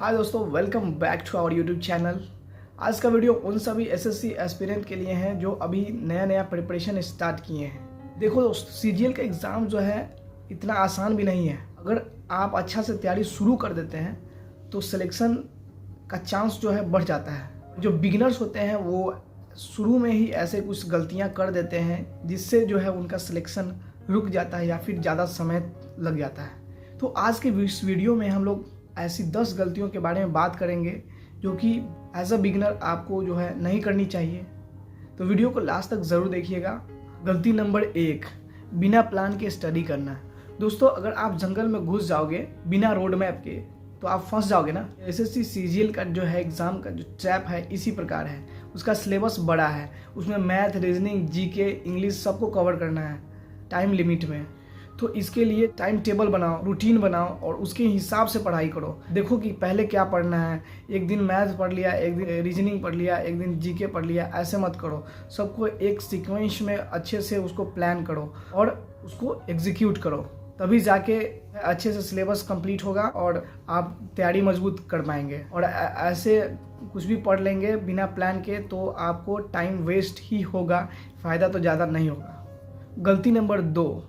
हाय दोस्तों, welcome back to our YouTube channel. आज का वीडियो उन सभी एसएससी एस्पिरेंट के लिए हैं जो अभी नया प्रिपरेशन स्टार्ट किए हैं। देखो दोस्तों, सीजीएल का एग्ज़ाम जो है इतना आसान भी नहीं है। अगर आप अच्छा से तैयारी शुरू कर देते हैं तो सिलेक्शन का चांस जो है बढ़ जाता है। जो बिगिनर्स होते हैं वो शुरू में ही ऐसे कुछ गलतियां कर देते हैं जिससे जो है उनका सिलेक्शन रुक जाता है या फिर ज़्यादा समय लग जाता है। तो आज के इस वीडियो में हम लोग ऐसी 10 गलतियों के बारे में बात करेंगे जो कि एज अ बिगिनर आपको जो है नहीं करनी चाहिए। तो वीडियो को लास्ट तक ज़रूर देखिएगा। गलती नंबर 1, बिना प्लान के स्टडी करना। दोस्तों, अगर आप जंगल में घुस जाओगे बिना रोड मैप के तो आप फंस जाओगे ना। एसएससी सीजीएल का जो है एग्ज़ाम का जो ट्रैप है इसी प्रकार है। उसका सिलेबस बड़ा है, उसमें मैथ, रीजनिंग, जीके, इंग्लिश सबको कवर करना है टाइम लिमिट में। तो इसके लिए टाइम टेबल बनाओ, रूटीन बनाओ और उसके हिसाब से पढ़ाई करो। देखो कि पहले क्या पढ़ना है। एक दिन मैथ पढ़ लिया, एक दिन रीजनिंग पढ़ लिया, एक दिन जीके पढ़ लिया, ऐसे मत करो। सबको एक सीक्वेंस में अच्छे से उसको प्लान करो और उसको एग्जीक्यूट करो, तभी जाके अच्छे से सिलेबस कंप्लीट होगा और आप तैयारी मजबूत कर पाएंगे। और ऐसे कुछ भी पढ़ लेंगे बिना प्लान के तो आपको टाइम वेस्ट ही होगा, फ़ायदा तो ज़्यादा नहीं होगा। गलती नंबर 2,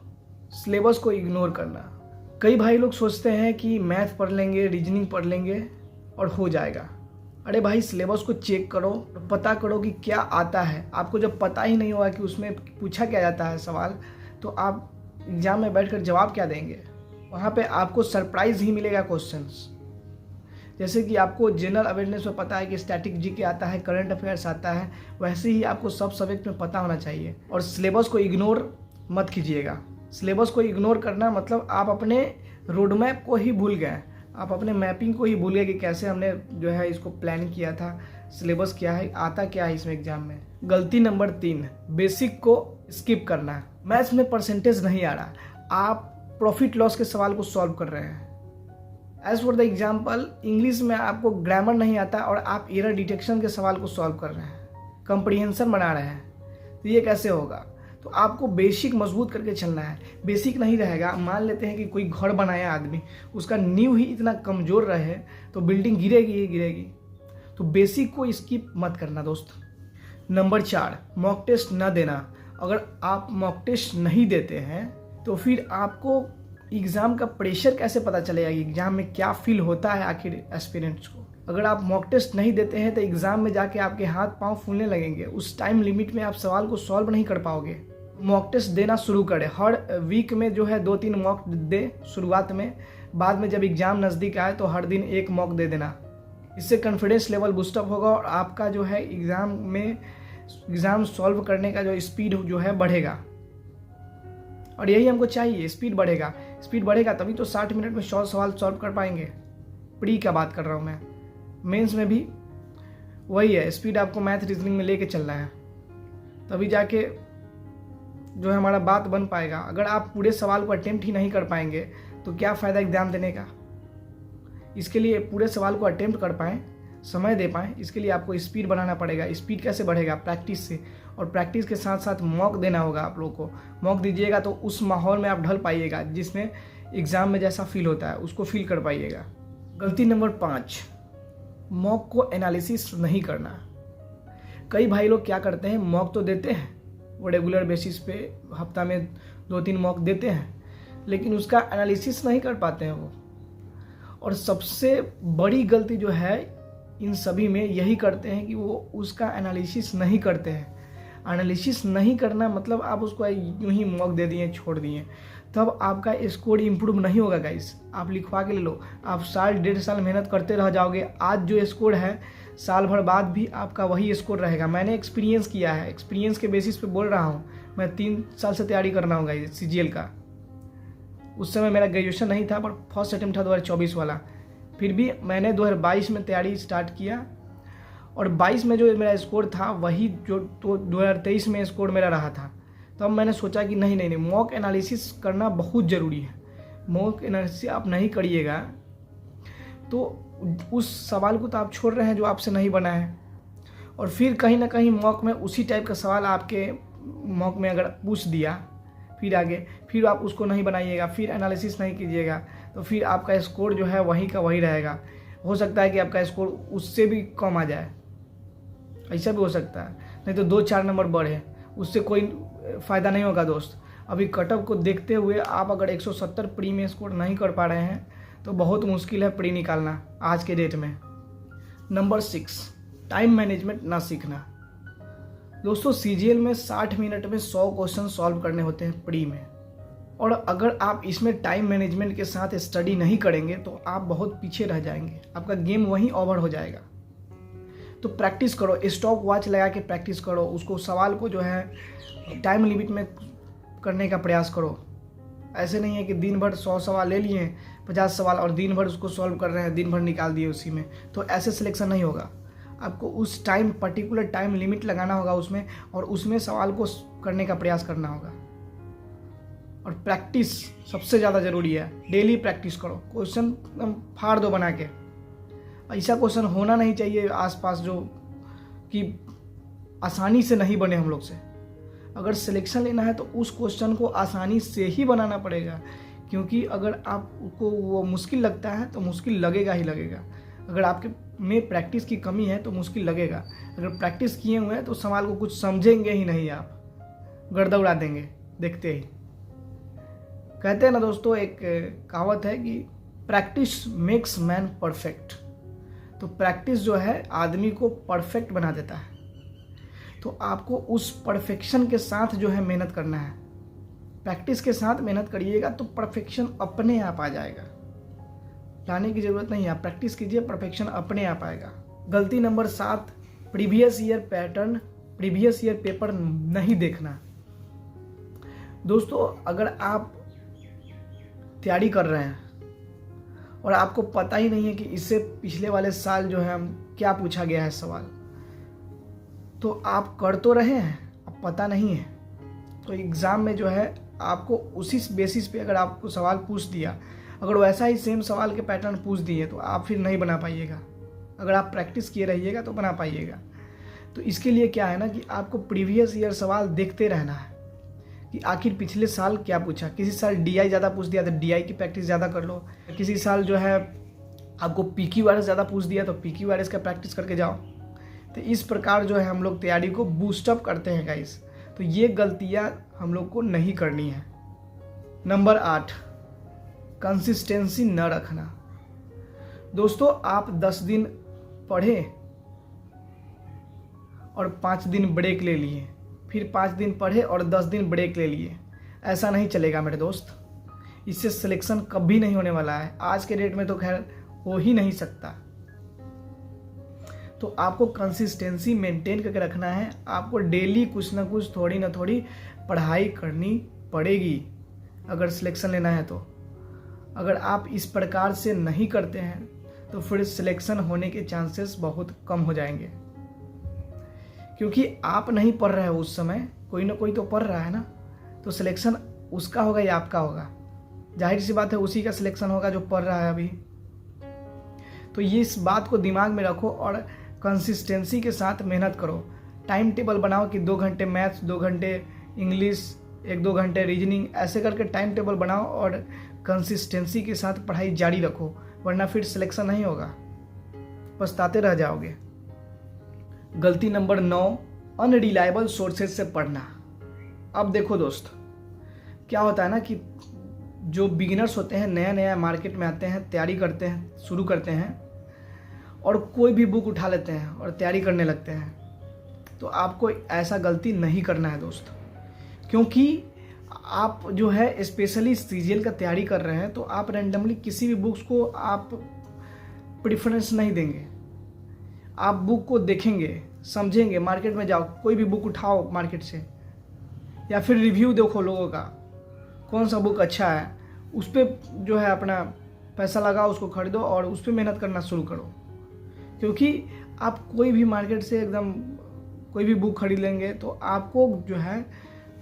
सिलेबस को इग्नोर करना। कई भाई लोग सोचते हैं कि मैथ पढ़ लेंगे, रीजनिंग पढ़ लेंगे और हो जाएगा। अरे भाई, सिलेबस को चेक करो, पता करो कि क्या आता है। आपको जब पता ही नहीं होगा कि उसमें पूछा क्या जाता है सवाल, तो आप एग्जाम में बैठकर जवाब क्या देंगे। वहाँ पे आपको सरप्राइज ही मिलेगा क्वेश्चंस। जैसे कि आपको जनरल अवेयरनेस में पता है कि स्टैटिक जीके आता है, करंट अफेयर्स आता है, वैसे ही आपको सब सब्जेक्ट में पता होना चाहिए। और सिलेबस को इग्नोर मत कीजिएगा। सिलेबस को इग्नोर करना मतलब आप अपने रोड मैप को ही भूल गए, आप अपने मैपिंग को ही भूल गए कि कैसे हमने जो है इसको प्लान किया था, सिलेबस क्या है, आता क्या है इसमें एग्जाम में। गलती नंबर 3, बेसिक को स्किप करना। मैथ्स में परसेंटेज नहीं आ रहा, आप प्रॉफिट लॉस के सवाल को सॉल्व कर रहे हैं। As for the example, English में आपको ग्रामर नहीं आता और आप एरर डिटेक्शन के सवाल को सॉल्व कर रहे हैं, कंप्रीहेंशन बना रहे हैं, तो ये कैसे होगा। तो आपको बेसिक मजबूत करके चलना है। बेसिक नहीं रहेगा, मान लेते हैं कि कोई घर बनाया आदमी, उसका नींव ही इतना कमज़ोर रहे तो बिल्डिंग गिरेगी ही गिरेगी। तो बेसिक को स्किप मत करना दोस्त। नंबर 4, मॉक टेस्ट न देना। अगर आप मॉक टेस्ट नहीं देते हैं तो फिर आपको एग्ज़ाम का प्रेशर कैसे पता चलेगा, एग्ज़ाम में क्या फील होता है आखिर एस्पिरेंट्स को। अगर आप मॉक टेस्ट नहीं देते हैं तो एग्ज़ाम में जाके आपके हाथ पांव फूलने लगेंगे। उस टाइम लिमिट में आप सवाल को सॉल्व नहीं कर पाओगे। मॉक टेस्ट देना शुरू करें। हर वीक में जो है 2-3 मॉक दे शुरुआत में, बाद में जब एग्ज़ाम नज़दीक आए तो हर दिन 1 मॉक दे देना। इससे कॉन्फिडेंस लेवल बूस्टअप होगा और आपका जो है एग्ज़ाम सॉल्व करने का जो स्पीड जो है बढ़ेगा। और यही हमको चाहिए, स्पीड बढ़ेगा। स्पीड बढ़ेगा तभी तो 60 मिनट में 100 सवाल सॉल्व कर पाएंगे। प्री का बात कर रहा हूँ मैं, मेंस में भी वही है, स्पीड आपको मैथ रीजनिंग में लेके चलना है, तभी जाके जो है हमारा बात बन पाएगा। अगर आप पूरे सवाल को अटेम्प्ट ही नहीं कर पाएंगे तो क्या फ़ायदा एग्ज़ाम देने का। इसके लिए पूरे सवाल को अटेम्प्ट कर पाएँ, समय दे पाएँ, इसके लिए आपको स्पीड बढ़ाना पड़ेगा। स्पीड कैसे बढ़ेगा? प्रैक्टिस से। और प्रैक्टिस के साथ साथ मॉक देना होगा आप लोगों को। मॉक दीजिएगा तो उस माहौल में आप ढल पाइएगा जिसमें एग्ज़ाम में जैसा फील होता है उसको फील कर पाइएगा। गलती नंबर 5, मॉक को एनालिसिस नहीं करना। कई भाई लोग क्या करते हैं, मॉक तो देते हैं, वो रेगुलर बेसिस पे हफ्ता में 2-3 मॉक देते हैं, लेकिन उसका एनालिसिस नहीं कर पाते हैं वो। और सबसे बड़ी गलती जो है इन सभी में यही करते हैं कि वो उसका एनालिसिस नहीं करते हैं। एनालिसिस नहीं करना मतलब आप उसको यूँ ही मॉक दे दिए, छोड़ दिए, तब आपका स्कोर इम्प्रूव नहीं होगा गाइस। आप लिखवा के ले लो, आप साल 1.5 साल मेहनत करते रह जाओगे, आज जो स्कोर है साल भर बाद भी आपका वही स्कोर रहेगा। मैंने एक्सपीरियंस किया है, एक्सपीरियंस के बेसिस पे बोल रहा हूँ। मैं 3 साल से तैयारी कर रहा हूँ गाइस सीजीएल का। उस समय मेरा ग्रेजुएशन नहीं था, पर फर्स्ट अटेम्प्ट था 2024 वाला। फिर भी मैंने 2022 में तैयारी स्टार्ट किया और 22 में जो मेरा स्कोर था वही जो 2023 में स्कोर मेरा रहा था। तब मैंने सोचा कि नहीं, मॉक एनालिसिस करना बहुत ज़रूरी है। मॉक एनालिसिस आप नहीं करिएगा तो उस सवाल को तो आप छोड़ रहे हैं जो आपसे नहीं बना है। और फिर कहीं ना कहीं मॉक में उसी टाइप का सवाल आपके मॉक में अगर पूछ दिया, फिर आगे फिर आप उसको नहीं बनाइएगा, फिर एनालिसिस नहीं कीजिएगा, तो फिर आपका स्कोर जो है वही का वही रहेगा। हो सकता है कि आपका स्कोर उससे भी कम आ जाए, ऐसा भी हो सकता है, नहीं तो 2-4 नंबर बढ़े, उससे कोई फ़ायदा नहीं होगा दोस्त। अभी कटअप को देखते हुए आप अगर 170 प्री में स्कोर नहीं कर पा रहे हैं तो बहुत मुश्किल है प्री निकालना आज के डेट में। नंबर 6, टाइम मैनेजमेंट ना सीखना। दोस्तों सीजीएल में 60 मिनट में 100 क्वेश्चन सॉल्व करने होते हैं प्री में, और अगर आप इसमें टाइम मैनेजमेंट के साथ स्टडी नहीं करेंगे तो आप बहुत पीछे रह जाएंगे, आपका गेम वहीं ओवर हो जाएगा। तो प्रैक्टिस करो, स्टॉप वॉच लगा के प्रैक्टिस करो, उसको सवाल को जो है टाइम लिमिट में करने का प्रयास करो। ऐसे नहीं है कि दिन भर 100 सवाल ले लिए, 50 सवाल और दिन भर उसको सॉल्व कर रहे हैं, दिन भर निकाल दिए उसी में, तो ऐसे सिलेक्शन नहीं होगा। आपको उस टाइम पर्टिकुलर टाइम लिमिट लगाना होगा उसमें, और उसमें सवाल को करने का प्रयास करना होगा। और प्रैक्टिस सबसे ज़्यादा ज़रूरी है, डेली प्रैक्टिस करो, क्वेश्चन फाड़ दो बना के। ऐसा क्वेश्चन होना नहीं चाहिए आसपास जो कि आसानी से नहीं बने हम लोग से। अगर सिलेक्शन लेना है तो उस क्वेश्चन को आसानी से ही बनाना पड़ेगा, क्योंकि अगर आपको वो मुश्किल लगता है तो मुश्किल लगेगा ही लगेगा। अगर आपके में प्रैक्टिस की कमी है तो मुश्किल लगेगा, अगर प्रैक्टिस किए हुए हैं तो सवाल को कुछ समझेंगे ही नहीं, आप गर्दा उड़ा देंगे देखते ही। कहते हैं ना दोस्तों, एक कहावत है कि प्रैक्टिस मेक्स मैन परफेक्ट। तो प्रैक्टिस जो है आदमी को परफेक्ट बना देता है। तो आपको उस परफेक्शन के साथ जो है मेहनत करना है, प्रैक्टिस के साथ मेहनत करिएगा तो परफेक्शन अपने आप आ जाएगा, लाने की ज़रूरत नहीं है। आप प्रैक्टिस कीजिए, परफेक्शन अपने आप आएगा। गलती number 7, previous year pattern, previous year paper नहीं देखना। दोस्तों अगर आप तैयारी कर रहे हैं और आपको पता ही नहीं है कि इससे पिछले वाले साल जो है हम क्या पूछा गया है सवाल, तो आप कर तो रहे हैं, अब पता नहीं है, तो एग्ज़ाम में जो है आपको उसी बेसिस पे अगर आपको सवाल पूछ दिया, अगर वैसा ही सेम सवाल के पैटर्न पूछ दिए तो आप फिर नहीं बना पाइएगा। अगर आप प्रैक्टिस किए रहिएगा तो बना पाइएगा। तो इसके लिए क्या है ना कि आपको प्रीवियस ईयर सवाल देखते रहना है कि आखिर पिछले साल क्या पूछा। किसी साल डीआई ज़्यादा पूछ दिया तो डीआई की प्रैक्टिस ज़्यादा कर लो, किसी साल जो है आपको पीक्यूआरएस ज़्यादा पूछ दिया तो पीक्यूआरएस का प्रैक्टिस करके जाओ। तो इस प्रकार जो है हम लोग तैयारी को बूस्टअप करते हैं गाइस। तो ये गलतियाँ हम लोग को नहीं करनी है। नंबर 8, कंसिस्टेंसी न रखना। दोस्तों आप 10 दिन पढ़े और 5 दिन ब्रेक ले लिए, फिर 5 दिन पढ़े और 10 दिन ब्रेक ले लिए, ऐसा नहीं चलेगा मेरे दोस्त। इससे सिलेक्शन कभी नहीं होने वाला है, आज के डेट में तो खैर हो ही नहीं सकता। तो आपको कंसिस्टेंसी मेंटेन करके रखना है। आपको डेली कुछ ना कुछ, थोड़ी ना थोड़ी पढ़ाई करनी पड़ेगी अगर सिलेक्शन लेना है तो। अगर आप इस प्रकार से नहीं करते हैं तो फिर सिलेक्शन होने के चांसेस बहुत कम हो जाएंगे, क्योंकि आप नहीं पढ़ रहे हो उस समय, कोई ना कोई तो पढ़ रहा है ना, तो सिलेक्शन उसका होगा या आपका होगा। जाहिर सी बात है उसी का सिलेक्शन होगा जो पढ़ रहा है अभी। तो ये इस बात को दिमाग में रखो और कंसिस्टेंसी के साथ मेहनत करो। टाइम टेबल बनाओ कि 2 घंटे मैथ्स, 2 घंटे इंग्लिश, 1-2 घंटे रीजनिंग, ऐसे करके टाइम टेबल बनाओ और कंसिस्टेंसी के साथ पढ़ाई जारी रखो, वरना फिर सिलेक्शन नहीं होगा, पछताते रह जाओगे। गलती नंबर 9, अनरिलायबल सोर्सेज से पढ़ना। अब देखो दोस्त, क्या होता है ना कि जो बिगिनर्स होते हैं, नया नया मार्केट में आते हैं, तैयारी करते हैं, शुरू करते हैं और कोई भी बुक उठा लेते हैं और तैयारी करने लगते हैं। तो आपको ऐसा गलती नहीं करना है दोस्त, क्योंकि आप जो है स्पेशली सीजीएल का तैयारी कर रहे हैं तो आप रैंडमली किसी भी बुक्स को आप प्रेफरेंस नहीं देंगे। आप बुक को देखेंगे, समझेंगे, मार्केट में जाओ, कोई भी बुक उठाओ मार्केट से, या फिर रिव्यू देखो लोगों का, कौन सा बुक अच्छा है, उस पर जो है अपना पैसा लगाओ, उसको खरीदो और उस पर मेहनत करना शुरू करो। क्योंकि आप कोई भी मार्केट से एकदम कोई भी बुक खरीद लेंगे तो आपको जो है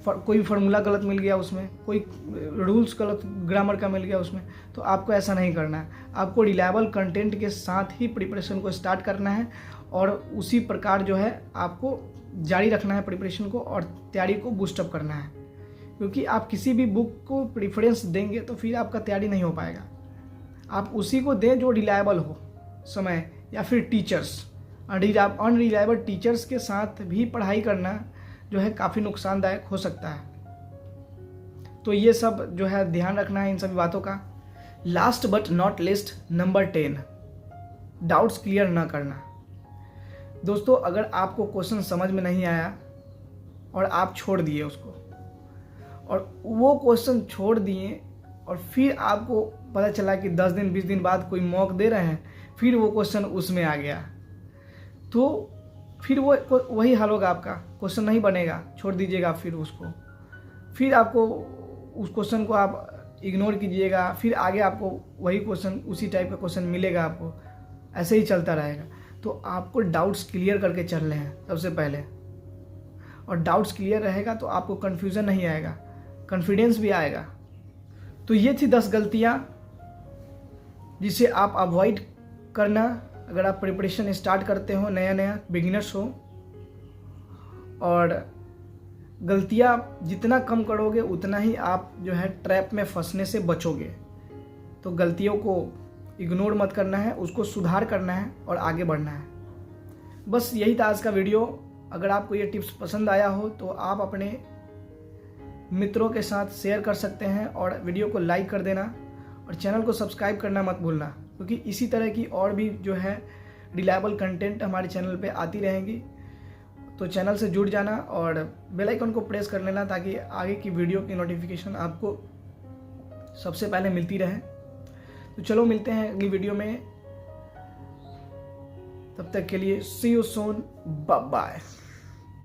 कोई फार्मूला गलत मिल गया उसमें, कोई रूल्स गलत ग्रामर का मिल गया उसमें, तो आपको ऐसा नहीं करना है। आपको रिलायबल कंटेंट के साथ ही प्रिपरेशन को स्टार्ट करना है और उसी प्रकार जो है आपको जारी रखना है प्रिपरेशन को और तैयारी को बूस्टअप करना है। क्योंकि आप किसी भी बुक को प्रेफरेंस देंगे तो फिर आपका तैयारी नहीं हो पाएगा। आप उसी को दें जो रिलायबल हो, समय या फिर टीचर्स, अनरिलायबल टीचर्स के साथ भी पढ़ाई करना जो है काफ़ी नुकसानदायक हो सकता है। तो ये सब जो है ध्यान रखना है इन सभी बातों का। Last but not list, number 10, doubts clear ना करना। दोस्तों, अगर आपको क्वेश्चन समझ में नहीं आया और आप छोड़ दिए उसको, और वो क्वेश्चन छोड़ दिए और फिर आपको पता चला कि 10 दिन 20 दिन बाद कोई मॉक दे रहे हैं, फिर वो क्वेश्चन उसमें आ गया, तो फिर वो वही हाल होगा, आपका क्वेश्चन नहीं बनेगा, छोड़ दीजिएगा फिर उसको। फिर आपको उस क्वेश्चन को आप इग्नोर कीजिएगा, फिर आगे आपको वही क्वेश्चन, उसी टाइप का क्वेश्चन मिलेगा आपको, ऐसे ही चलता रहेगा। तो आपको डाउट्स क्लियर करके चलने हैं सबसे पहले, और डाउट्स क्लियर रहेगा तो आपको कन्फ्यूज़न नहीं आएगा, कॉन्फिडेंस भी आएगा। तो ये थी 10 गलतियाँ जिसे आप अवॉइड करना अगर आप प्रिपरेशन स्टार्ट करते हो, नया बिगिनर्स हो। और गलतियाँ जितना कम करोगे उतना ही आप जो है ट्रैप में फंसने से बचोगे। तो गलतियों को इग्नोर मत करना है, उसको सुधार करना है और आगे बढ़ना है। बस यही था आज का वीडियो। अगर आपको ये टिप्स पसंद आया हो तो आप अपने मित्रों के साथ शेयर कर सकते हैं और वीडियो को लाइक कर देना, और चैनल को सब्सक्राइब करना मत भूलना, क्योंकि इसी तरह की और भी जो है रिलायबल कंटेंट हमारे चैनल पे आती रहेंगी। तो चैनल से जुड़ जाना और बेल आइकन को प्रेस कर लेना ताकि आगे की वीडियो की नोटिफिकेशन आपको सबसे पहले मिलती रहे। तो चलो मिलते हैं अगली वीडियो में, तब तक के लिए सी यू सून, बाय बाय।